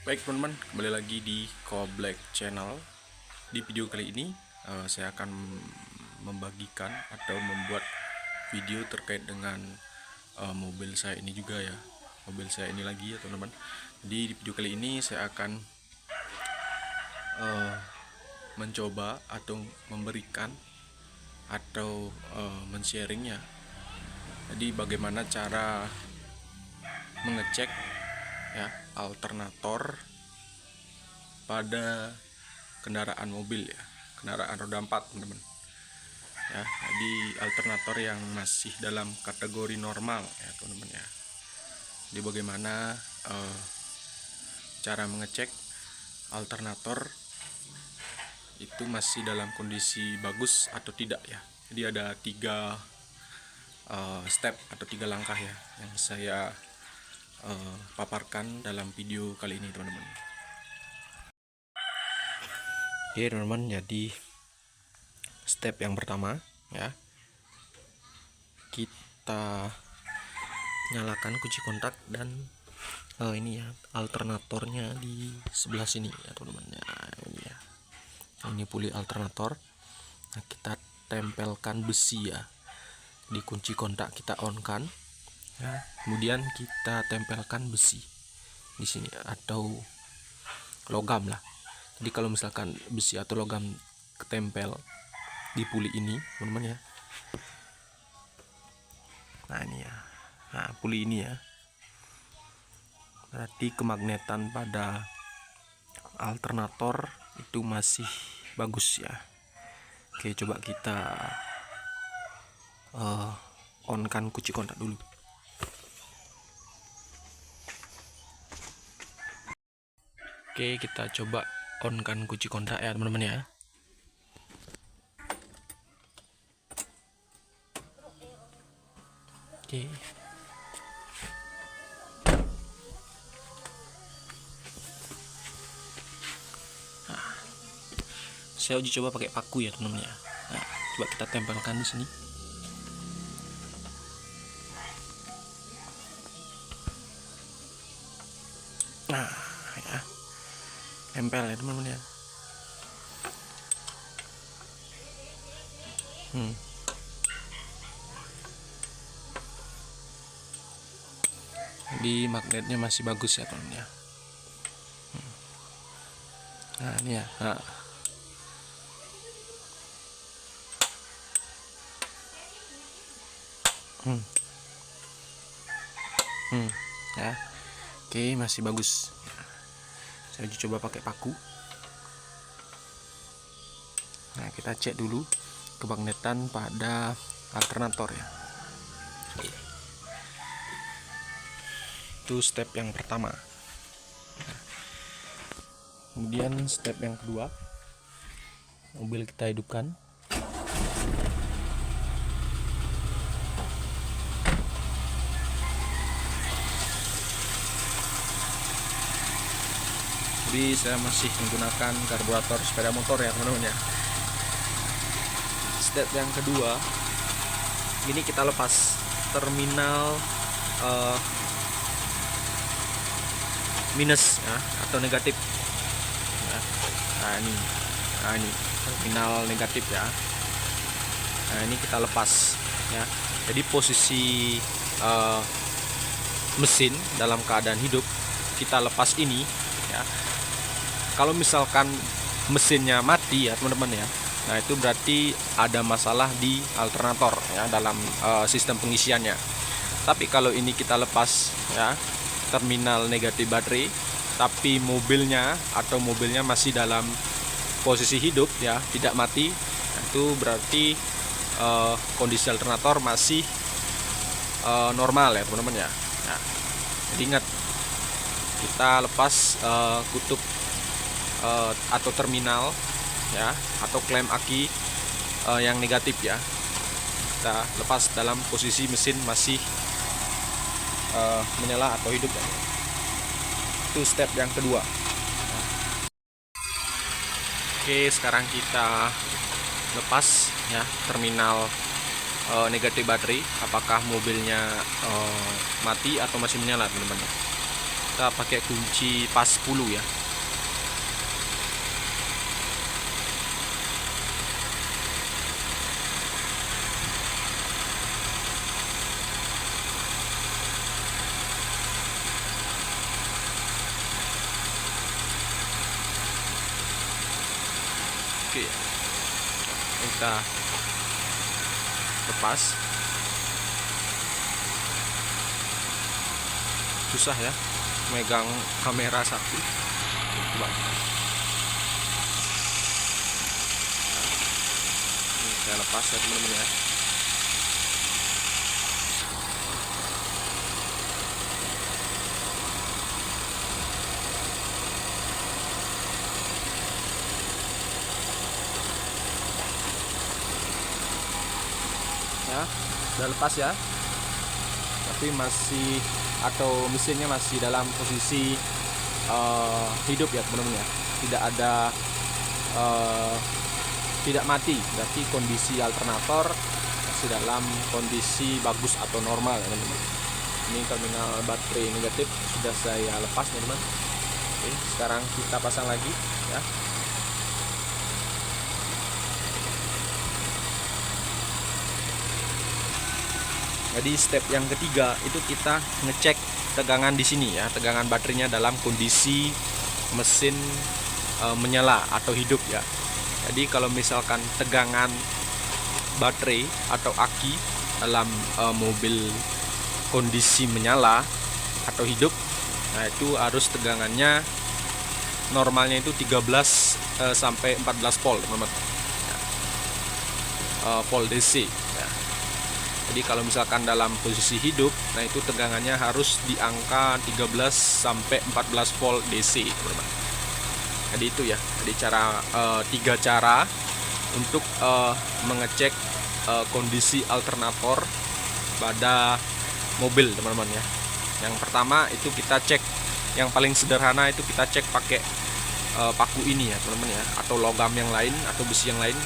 Baik teman-teman, kembali lagi di Koblek Channel. Di video kali ini saya akan membagikan atau membuat video terkait dengan mobil saya ini juga ya. Mobil saya ini lagi ya teman-teman. Di video kali ini saya akan mencoba atau memberikan atau men-sharingnya. Jadi bagaimana cara mengecek ya alternator pada kendaraan mobil ya, kendaraan roda 4 teman-teman ya. Jadi alternator yang masih dalam kategori normal ya teman-teman ya. Jadi bagaimana cara mengecek alternator itu masih dalam kondisi bagus atau tidak ya. Jadi ada 3 step atau 3 langkah ya yang saya paparkan dalam video kali ini teman-teman. Oke teman-teman, jadi step yang pertama ya, kita nyalakan kunci kontak dan ini ya alternatornya di sebelah sini ya teman-teman ya. Ini ya, ini puli alternator. Nah, kita tempelkan besi ya di kunci kontak, kita on kan ya, kemudian kita tempelkan besi di sini atau logam lah. Jadi kalau misalkan besi atau logam ketempel di puli ini teman-teman ya, nah ini ya, nah puli ini ya, berarti kemagnetan pada alternator itu masih bagus ya. Oke, coba kita on kan kunci kontak dulu. Oke, kita coba on kan kunci kontak ya teman-teman ya. Oke. Nah, saya uji coba pakai paku ya teman-teman ya. Nah, coba kita tempelkan di sini. Nah, ya. Tempel ya teman-teman ya. Di magnetnya masih bagus ya teman-teman ya. Nah ini ya. Nah. Ya. Oke, masih bagus. Saya uji coba pakai paku. Nah, kita cek dulu kemagnetan pada alternator ya. Itu step yang pertama. Nah, kemudian step yang kedua, mobil kita hidupkan. Jadi saya masih menggunakan karburator sepeda motor ya teman-teman ya. Step yang kedua, ini kita lepas terminal minus ya, atau negatif ya. Nah ini terminal negatif ya. Nah ini kita lepas ya. Jadi posisi mesin dalam keadaan hidup kita lepas ini ya. Kalau misalkan mesinnya mati ya teman-teman ya, nah itu berarti ada masalah di alternator ya dalam sistem pengisiannya. Tapi kalau ini kita lepas ya terminal negatif baterai, tapi mobilnya masih dalam posisi hidup ya, tidak mati, nah, itu berarti kondisi alternator masih normal ya teman-teman ya. Nah, jadi ingat, kita lepas kutub atau terminal ya, atau klem aki yang negatif ya, kita lepas dalam posisi mesin masih menyala atau hidup ya. Itu step yang kedua. Oke, sekarang kita lepas ya terminal negatif baterai, apakah mobilnya mati atau masih menyala teman-teman. kita pakai kunci pas 10 ya. Oke, kita lepas. Susah ya megang kamera satu. Coba. Ini saya lepas ya teman-teman ya. Ya, udah lepas ya. Tapi masih, atau mesinnya masih dalam posisi hidup ya teman-teman ya. Tidak ada tidak mati, berarti kondisi alternator masih dalam kondisi bagus atau normal ya teman-teman. Ini terminal baterai negatif sudah saya lepas teman-teman. Oke, sekarang kita pasang lagi ya. Jadi step yang ketiga itu kita ngecek tegangan di sini ya, tegangan baterainya dalam kondisi mesin menyala atau hidup ya. Jadi kalau misalkan tegangan baterai atau aki dalam mobil kondisi menyala atau hidup, nah itu harus tegangannya normalnya itu 13 sampai 14 volt teman-teman. Volt DC ya. Jadi kalau misalkan dalam posisi hidup, nah itu tegangannya harus di angka 13 sampai 14 volt DC, teman-teman. Jadi itu ya. Jadi tiga cara untuk mengecek kondisi alternator pada mobil, teman-teman ya. Yang pertama itu kita cek, yang paling sederhana itu kita cek pakai paku ini ya, teman-teman ya, atau logam yang lain atau besi yang lain,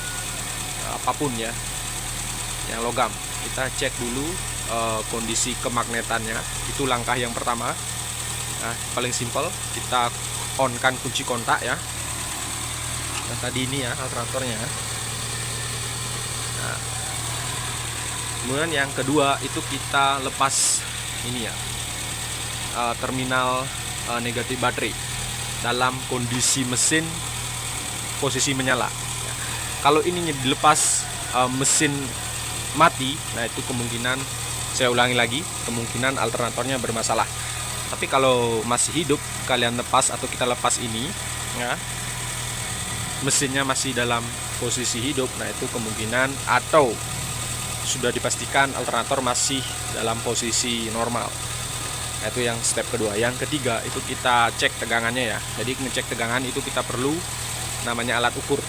apapun ya, yang logam. Kita cek dulu kondisi kemagnetannya, itu langkah yang pertama. Nah, paling simpel, kita on-kan kunci kontak ya. Nah, tadi ini ya alternatornya. Nah, kemudian yang kedua itu kita lepas ini ya, terminal negatif baterai dalam kondisi mesin posisi menyala ya. Kalau ininya dilepas mesin mati, nah itu kemungkinan, saya ulangi lagi, kemungkinan alternatornya bermasalah. Tapi kalau masih hidup, kalian lepas atau kita lepas ini ya, mesinnya masih dalam posisi hidup, nah itu kemungkinan atau sudah dipastikan alternator masih dalam posisi normal. Nah, itu yang step kedua. Yang ketiga itu kita cek tegangannya ya. Jadi ngecek tegangan itu kita perlu namanya alat ukur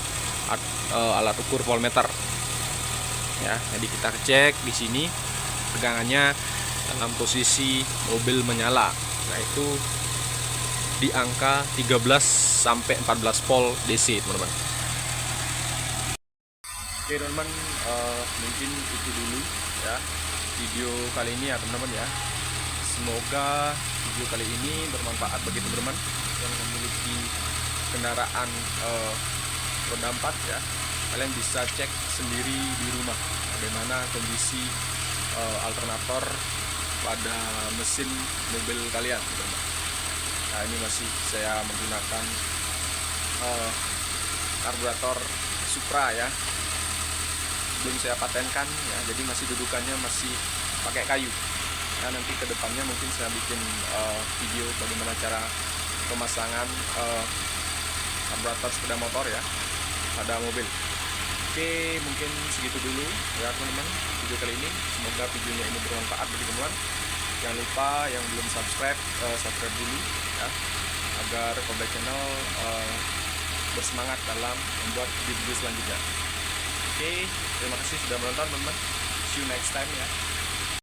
voltmeter ya. Jadi kita cek di sini tegangannya dalam posisi mobil menyala, nah itu di angka 13 sampai 14 volt DC, teman-teman. Oke teman-teman, mungkin itu dulu ya video kali ini ya teman-teman ya. Semoga video kali ini bermanfaat bagi teman-teman yang memiliki kendaraan roda 4 ya. Kalian bisa cek sendiri di rumah bagaimana kondisi alternator pada mesin mobil kalian, teman-teman. Nah, ini masih saya menggunakan karburator Supra ya, belum saya patenkan ya, jadi masih dudukannya masih pakai kayu. Nah, nanti kedepannya mungkin saya bikin video bagaimana cara pemasangan karburator sepeda motor ya pada mobil. Oke, mungkin segitu dulu ya teman-teman video kali ini. Semoga videonya ini bermanfaat bagi teman-teman. Jangan lupa yang belum subscribe, subscribe dulu ya, agar Komplek Channel bersemangat dalam membuat video selanjutnya. Oke, terima kasih sudah menonton teman-teman. See you next time ya.